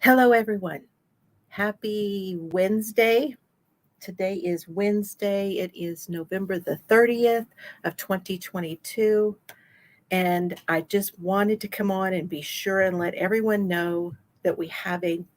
Hello, everyone. Happy Wednesday. Today is Wednesday. It is November the 30th of 2022. And I just wanted to come on and be sure and let everyone know that we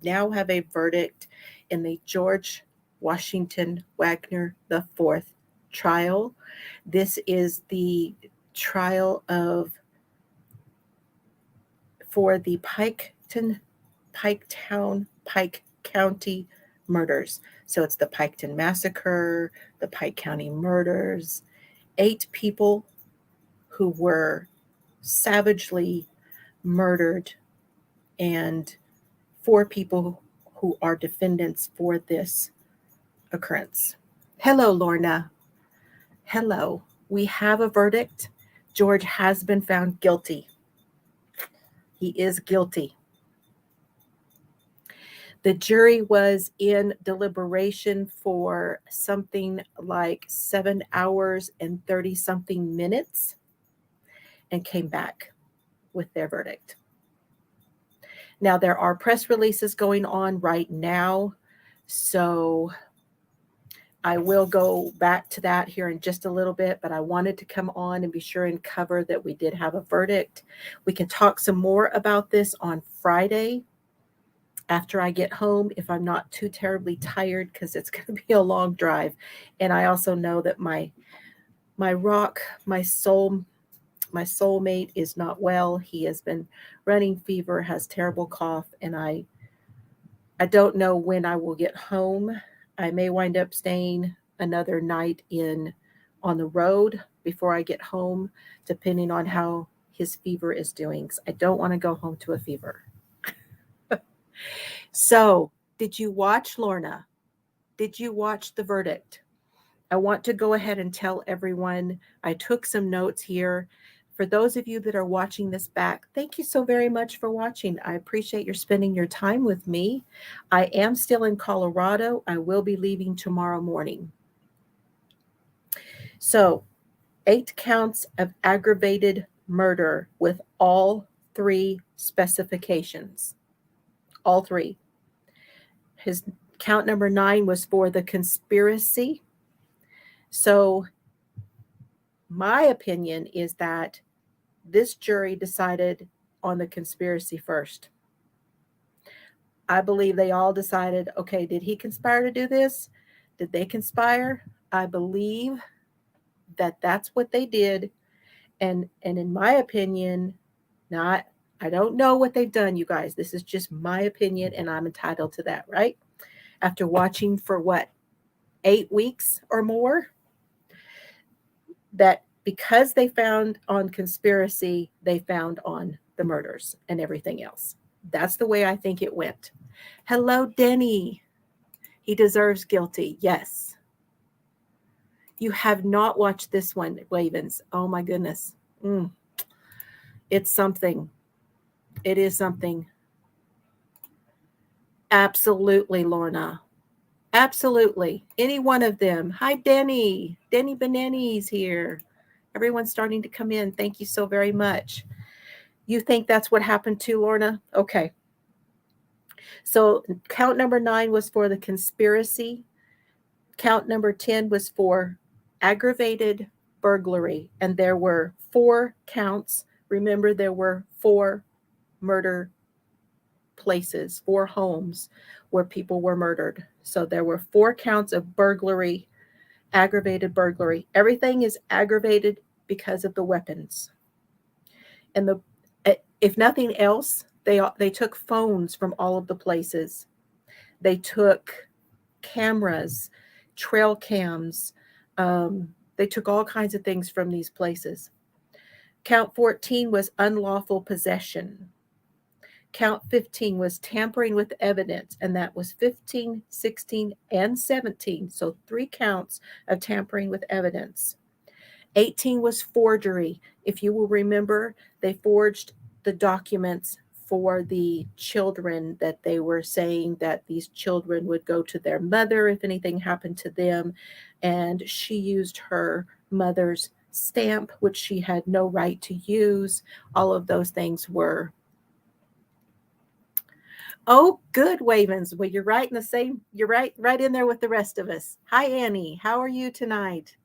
now have a verdict in the George Washington Wagner the Fourth trial. This is the trial of for the Pike County murders. So it's the Piketon Massacre, the Pike County murders, 8 people who were savagely murdered, and 4 people who are defendants for this occurrence. Hello, Lorna. Hello. We have a verdict. George has been found guilty. He is guilty. The jury was in deliberation for something like 7 hours and 30 something minutes and came back with their verdict. Now, there are press releases going on right now, so I will go back to that here in just a little bit, but I wanted to come on and be sure and cover that we did have a verdict. We can talk some more about this on Friday after I get home, if I'm not too terribly tired, because it's going to be a long drive. And I also know that my soulmate is not well. He has been running fever, has terrible cough, and I don't know when I will get home. I may wind up staying another night on the road before I get home, depending on how his fever is doing. I don't want to go home to a fever. So, did you watch, Lorna? Did you watch the verdict? I want to go ahead and tell everyone, I took some notes here. For those of you that are watching this back, thank you so very much for watching. I appreciate your spending your time with me. I am still in Colorado. I will be leaving tomorrow morning. So, 8 counts of aggravated murder with all 3 specifications. All 3. His count number 9 was for the conspiracy. So my opinion is that this jury decided on the conspiracy first. I believe they all decided, okay, did he conspire to do this? Did they conspire? I believe that that's what they did. And in my opinion, I don't know what they've done, you guys. This is just my opinion, and I'm entitled to that, right? After watching for 8 weeks or more, that because they found on conspiracy, they found on the murders and everything else. That's the way I think it went. Hello, Denny. He deserves guilty. Yes. You have not watched this one, Wavens. Oh my goodness. It's something. It is something. Absolutely, Lorna. Absolutely. Any one of them. Hi, Denny. Denny Benenny's here. Everyone's starting to come in. Thank you so very much. You think that's what happened to Lorna? Okay. So count number 9 was for the conspiracy. Count number 10 was for aggravated burglary. And there were 4 counts. Remember, there were 4 murder places, 4 homes where people were murdered. So there were 4 counts of burglary, aggravated burglary. Everything is aggravated because of the weapons. And if nothing else, they took phones from all of the places. They took cameras, trail cams. They took all kinds of things from these places. Count 14 was unlawful possession. Count 15 was tampering with evidence, and that was 15, 16, and 17. So 3 counts of tampering with evidence. 18 was forgery. If you will remember, they forged the documents for the children that they were saying that these children would go to their mother if anything happened to them. And she used her mother's stamp, which she had no right to use. All of those things were Oh, good, Wavens. Well, you're right in the same. You're right in there with the rest of us. Hi, Annie. How are you tonight?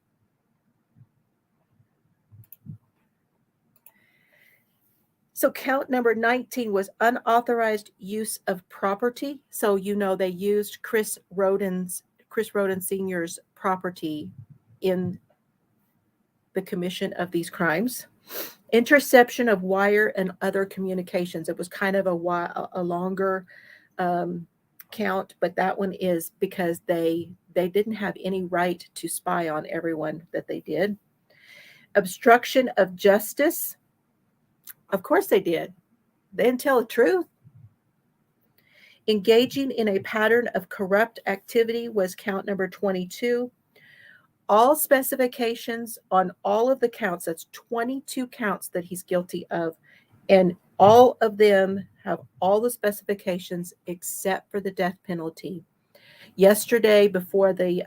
So count number 19 was unauthorized use of property. So they used Chris Roden Sr.'s property in the commission of these crimes. Interception of wire and other communications. It was kind of a longer um, count, but that one is because they didn't have any right to spy on everyone that they did. Obstruction of justice. Of course they did. They didn't tell the truth. Engaging in a pattern of corrupt activity was count number 22. All specifications on all of the counts, that's 22 counts that he's guilty of, and all of them have all the specifications except for the death penalty. Yesterday, before the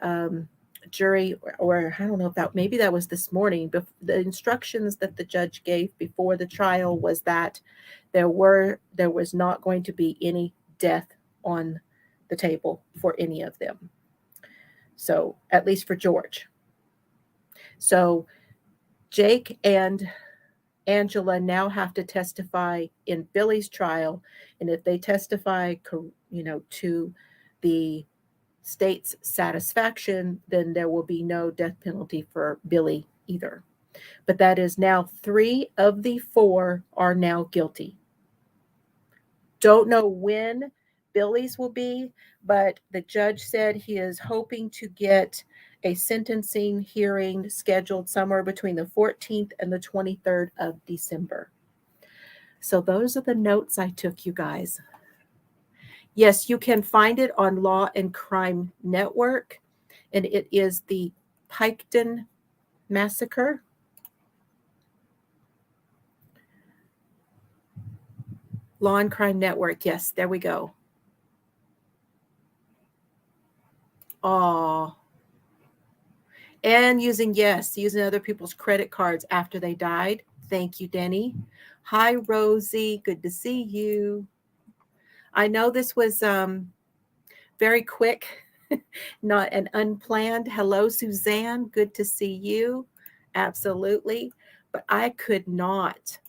jury, or I don't know if that, maybe that was this morning, the instructions that the judge gave before the trial was that there was not going to be any death on the table for any of them. So at least for George. So Jake and Angela now have to testify in Billy's trial, and if they testify, to the state's satisfaction, then there will be no death penalty for Billy either. But that is now 3 of the 4 are now guilty. Don't know when Billy's will be, but the judge said he is hoping to get a sentencing hearing scheduled somewhere between the 14th and the 23rd of December. So those are the notes I took, you guys. Yes, you can find it on Law and Crime Network, and it is the Piketon Massacre. Law and Crime Network. Yes, there we go. Oh. And using other people's credit cards after they died. Thank you, Denny. Hi, Rosie. Good to see you. I know this was very quick, not an unplanned. Hello, Suzanne. Good to see you. Absolutely. But I could not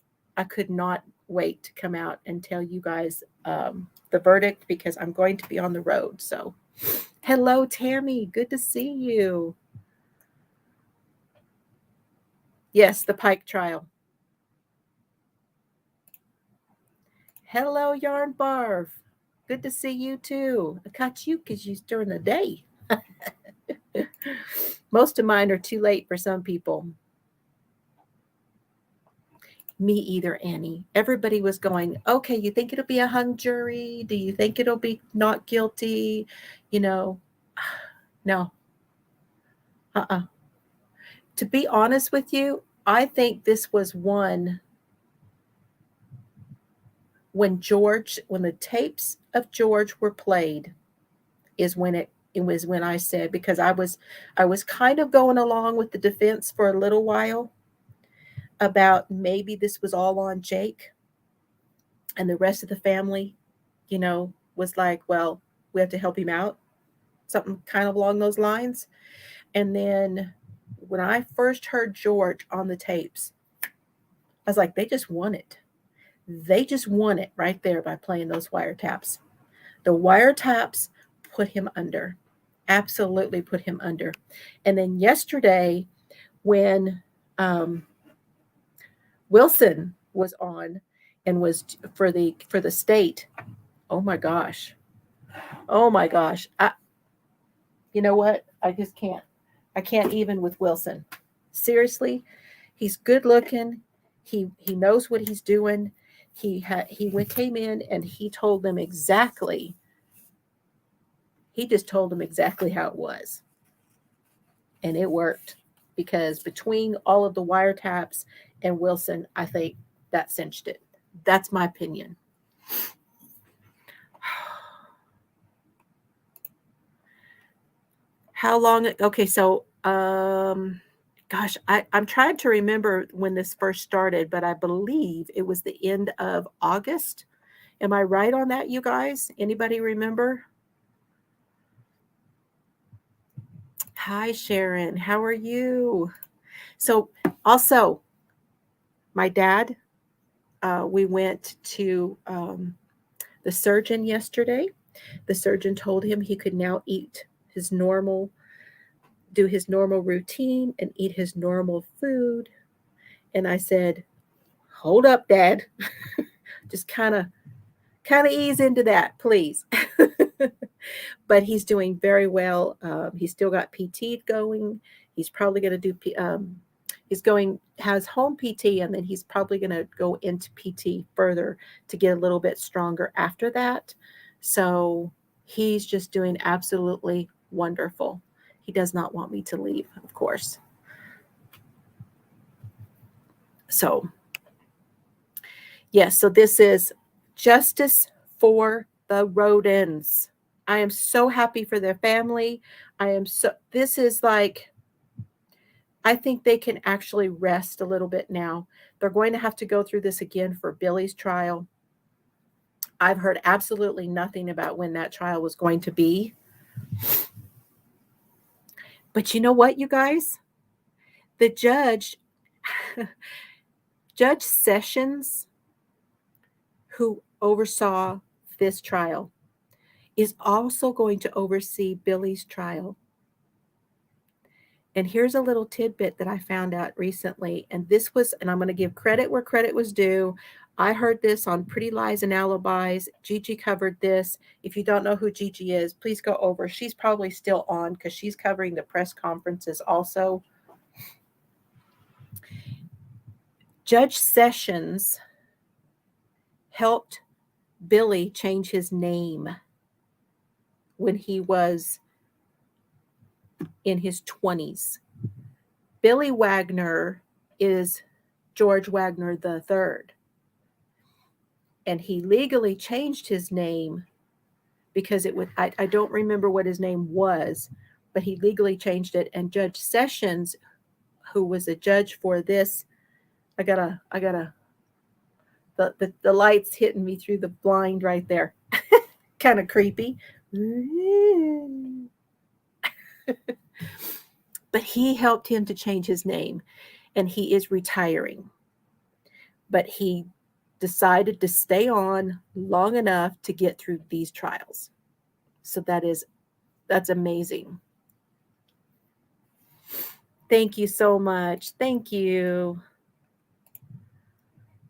wait to come out and tell you guys the verdict because I'm going to be on the road. So, hello, Tammy. Good to see you. Yes, the Pike trial. Hello, Yarn Barf. Good to see you too. I caught you because you're during the day. Most of mine are too late for some people. Me either, Annie. Everybody was going, okay, you think it'll be a hung jury? Do you think it'll be not guilty? No. To be honest with you, I think this was one when the tapes of George were played is when it was when I said, because I was kind of going along with the defense for a little while about maybe this was all on Jake and the rest of the family, was like, well, we have to help him out. Something kind of along those lines. And then when I first heard George on the tapes, I was like, they just won it. They just won it right there by playing those wiretaps. The wiretaps put him under. Absolutely put him under. And then yesterday, when Wilson was on and was for the state, oh my gosh. You know what? I just can't. I can't even with Wilson. Seriously, he's good looking. He knows what he's doing. He came in and he told them exactly. He just told them exactly how it was, and it worked because between all of the wiretaps and Wilson, I think that cinched it. That's my opinion. How long? Okay, so gosh, I'm trying to remember when this first started, but I believe it was the end of August Am I right on that, you guys? Anybody remember? Hi, Sharon. How are you? So, also, my dad, we went to the surgeon yesterday. The surgeon told him he could now eat his normal, do his normal routine and eat his normal food. And I said, hold up, Dad. Just kind of ease into that, please. But he's doing very well. He's still got PT going. He's probably going to do. He's going has home PT, and then he's probably going to go into PT further to get a little bit stronger after that. So he's just doing absolutely wonderful. He does not want me to leave, of course. So yes, so this is justice for the rodents. I am so happy for their family. This is like, I think they can actually rest a little bit now. They're going to have to go through this again for Billy's trial. I've heard absolutely nothing about when that trial was going to be. But you know what, you guys? The judge, Judge Sessions, who oversaw this trial, is also going to oversee Billy's trial. And here's a little tidbit that I found out recently. And I'm going to give credit where credit was due. I heard this on Pretty Lies and Alibis. Gigi covered this. If you don't know who Gigi is, please go over. She's probably still on because she's covering the press conferences also. Judge Sessions helped Billy change his name when he was in his 20s. Billy Wagner is George Wagner III. And he legally changed his name because I don't remember what his name was, but he legally changed it. And Judge Sessions, who was a judge for this, the lights hitting me through the blind right there. Kind of creepy. But he helped him to change his name, and he is retiring. But he decided to stay on long enough to get through these trials. So that's amazing. Thank you so much. Thank you.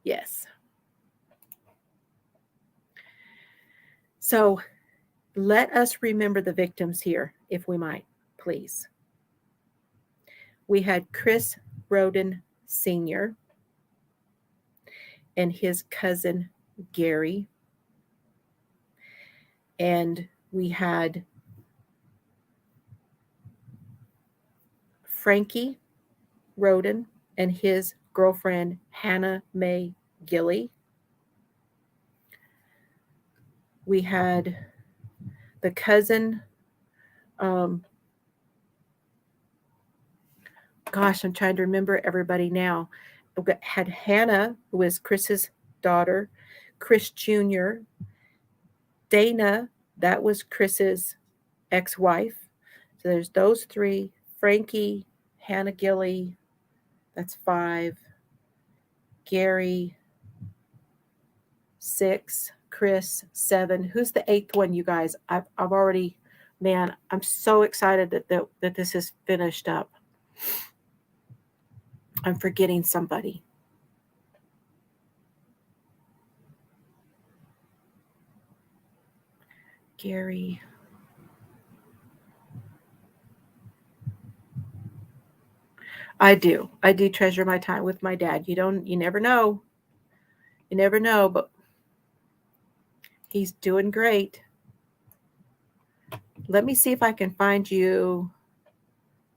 Yes. So let us remember the victims here, if we might, please. We had Chris Roden Sr. and his cousin Gary. And we had Frankie Roden and his girlfriend Hannah Mae Gilley. We had the cousin, gosh, I'm trying to remember everybody now. We had Hannah, who was Chris's daughter, Chris Jr., Dana, that was Chris's ex-wife. So there's those three, Frankie, Hannah Gilley, that's 5, Gary, 6, Chris, 7. Who's the 8th one, you guys? I've already, man, I'm so excited that this is finished up. I'm forgetting somebody. Gary. I do treasure my time with my dad. You never know. You never know, but he's doing great. Let me see if I can find you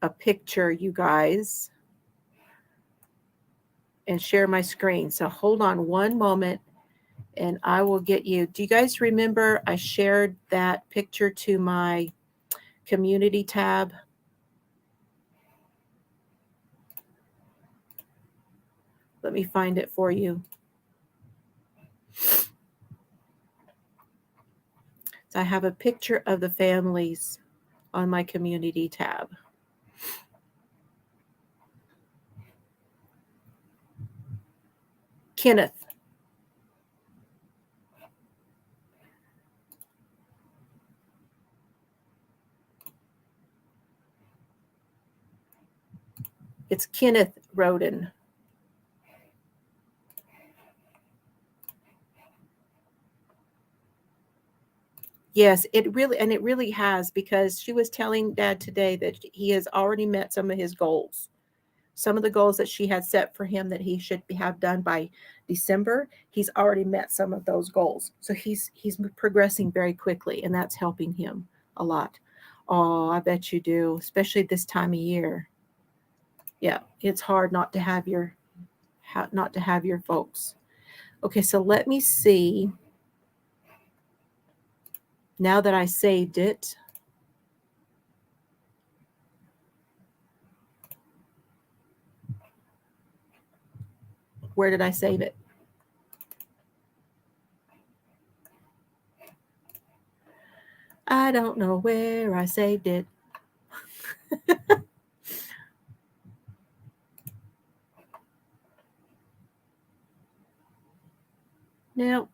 a picture, you guys, and share my screen. So hold on one moment and I will get you. Do you guys remember I shared that picture to my community tab? Let me find it for you. I have a picture of the families on my community tab. Kenneth. It's Kenneth Roden. Yes, it really has, because she was telling Dad today that he has already met some of his goals. Some of the goals that she had set for him that he should have done by December, he's already met some of those goals. So he's progressing very quickly, and that's helping him a lot. Oh, I bet you do, especially this time of year. Yeah, it's hard not to have your folks. Okay, so let me see. Now that I saved it, where did I save it? I don't know where I saved it. No,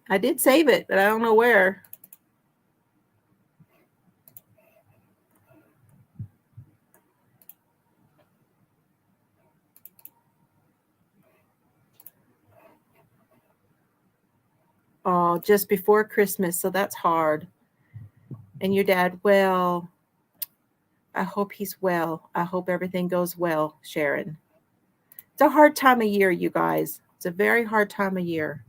I did save it, but I don't know where. Oh, just before Christmas, so that's hard. And your dad, well, I hope he's well. I hope everything goes well, Sharon. It's a hard time of year, you guys. It's a very hard time of year.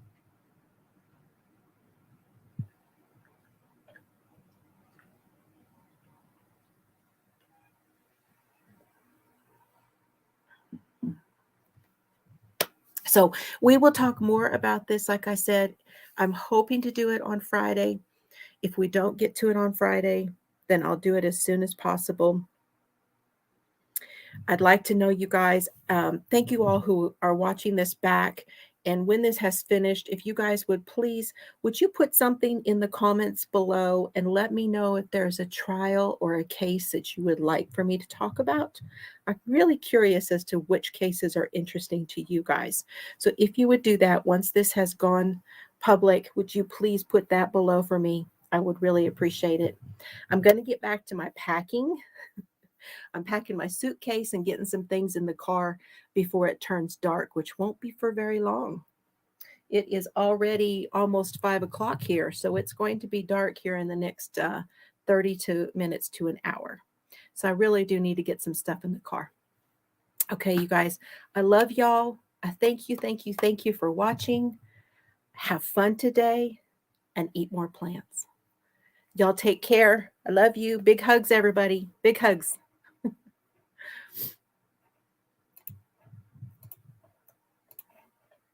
So we will talk more about this. Like I said, I'm hoping to do it on Friday. If we don't get to it on Friday, then I'll do it as soon as possible. I'd like to know, you guys, thank you all who are watching this back. And when this has finished, if you guys would you put something in the comments below and let me know if there's a trial or a case that you would like for me to talk about? I'm really curious as to which cases are interesting to you guys. So if you would do that once this has gone public, would you please put that below for me? I would really appreciate it. I'm going to get back to my packing. I'm packing my suitcase and getting some things in the car before it turns dark, which won't be for very long. It is already almost 5 o'clock here, so it's going to be dark here in the next 30 minutes to an hour. So I really do need to get some stuff in the car. Okay, you guys, I love y'all. I thank you for watching. Have fun today and eat more plants. Y'all take care. I love you. Big hugs, everybody. Big hugs.